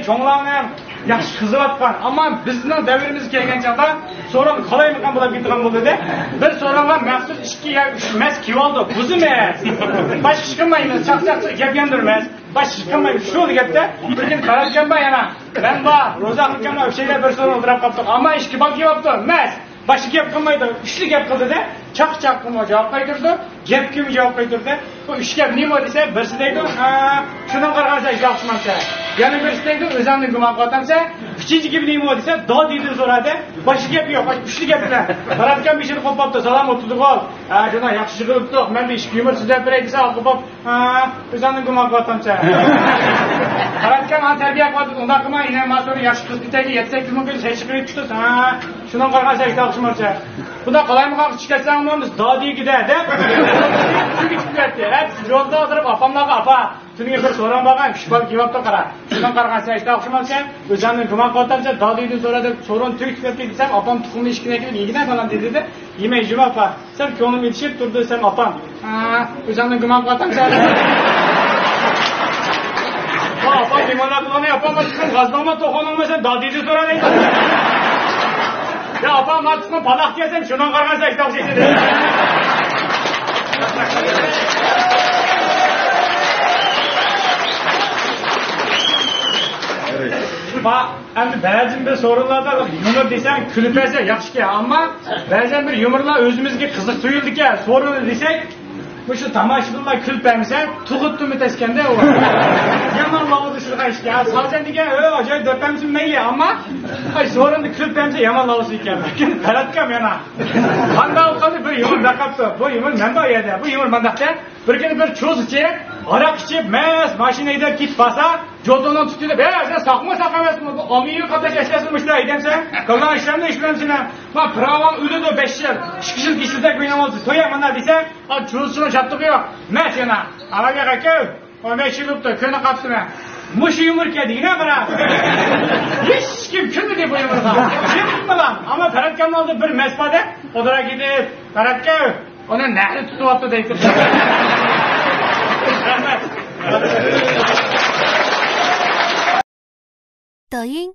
cho'nglarni ham yaxshi qizivatgan. Ammo bizning davrimiz kelgan chog'da so'roq qalaymikan bo'lib ketgan bo'ldi-da. Bir so'roqqa maxsus 2 yo 3 emas kiyib oldi. Buzimas. Boshqa ish qilmaymiz, chaqchaq gap yandirmas. Boshqa ish qilmaymiz. Shu deganda bir kun qaralganman yana. Men bor, ro'za qilganman, o'shaga bir so'roq o'tirib qoldim. Ammo ishga bor kiyibdi. Emas. Başka gap qilmaydi. Uchli gap qildi-da, chaq-chaq qilib javob qaytirdi. Gap kim javob qaytirdi? Bu uch gap nima desa, birisi deydi, "Ha, shundan qaraganda yaxshimansa." Yana birisi deydi, "O'zimni gumon qilatamsa." Uchinchi gap nima desa, "Do" deydi so'radi. Boshqa gap yo'q, uchli gap bilan. Qaratgan beshini qo'pibdi, salom o'tdi qol. "Ha, jana yaxshi qilibdi. Men de ish kiyimni sizlar beray desa, qo'pib, "Ha, o'zimni gumon qilatamsa." Qaratgan tarbiya qildi, unda qilmay, ina mas'ul yaxshi qiz bitayga yetsak mumkin, hech chiqib tutdi. "Ha, shundan qaraganda yaxshimansa." Bunda qalaymi qilib chiqasanmiz, "Dodigida" deb. Yo'lda o'tirib opamlarga "Apa, tunga bir so'ram bo'lgan, kishbol kiyibdi qara. Shundan qaraganda hech yaxshimansa, o'zimni gumon qilatamsa, Dodigini so'radi, so'ron tugib desam, opam tuxumni ishkina kelib yegina falan dedi-da. Yemay juma opa, sen ko'nglim yetishib turdi desam, opam, "Ha, o'zimni gumon qilatamsa." Opam limonad qilmay, opam chiqib g'azdoma to'xonolmasa, Dodigini so'radi. Ya opam matni paloq yesam, shundan qaraganda hech yaxshi edi. Ba, endi ba'zan bir so'rovlarda yumor desang, kulib bersa yaxshi-ku, ammo ba'zan bir yumorlar o'zimizga qiziq tuyuldi-ku, so'rovni desak, shu tomoshabinlar kulib bermasa, tug'itdimi teskanda u. Yomon lavozim shirg'ashga, saljan degan, ajoyib dopamsin mayli, ammo so'rovni kulib bermasa yomon lavozim ekan. Lekin qaratgam yana. Qanday qildi bir yumor daqabdi. Bu yumor menda edi. Bu yumor mandaqda bir kuni bir cho'zichi aroq ichib, mashina haydab ketib qolsa, jo'donon tutdi. "Sen saqma saqamasmi? Bu omiyni qattiq yashasizmi?" aytamsa, "Qolgan ishlarni ishlamsin. Men pravam o'ladi 5 yil. 2 yil ishida qo'ynamoqchi. To'yaman desa, cho'zishni chaptiq yo'q. Mas yana. Avaga aka, 15 yil o'tdi, kuni qapsina. Mush yumor kedigina mana. Hech kim kuni deb o'ylamaydi. Kim bilan? Ammo qaratgan oldi bir masbada o'dira ketib, qaratga uni nahri tutyapti deydi. Rahmat. 抖音